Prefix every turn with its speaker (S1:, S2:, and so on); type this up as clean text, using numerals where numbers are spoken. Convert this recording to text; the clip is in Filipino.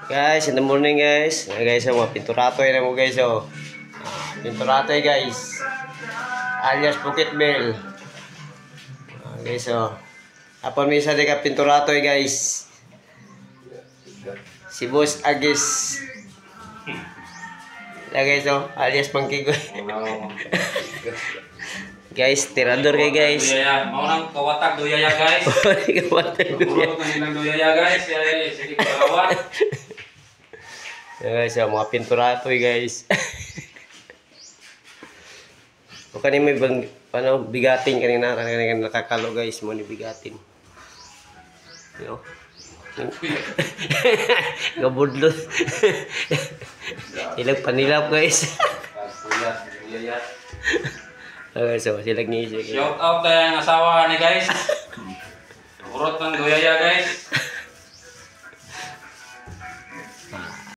S1: Guys, in the morning guys. Guys, mga pinturato na mo guys oh. Pinturato guys. Alias Bukit Bell. Guys oh. Apon misa di ka pinturato guys. Si Boss Agis. Guys oh, alias Pangkigoy. Guys, tirador kay guys.
S2: Duyaya, mau nang kawatag duyaya guys.
S1: Kawatag
S2: Puro kanilang duyaya guys. Sige kawat.
S1: Guys, mga pinturato guys. O kanina may bang, bigatin kanina nakakalo guys, mo ni bigatin. Yo. Gabudlot. Ilang panilap guys.
S2: Duyaya.
S1: So, sila ngisi.
S2: Shout out tayong asawa ni guys. Urot ng duyaya guys.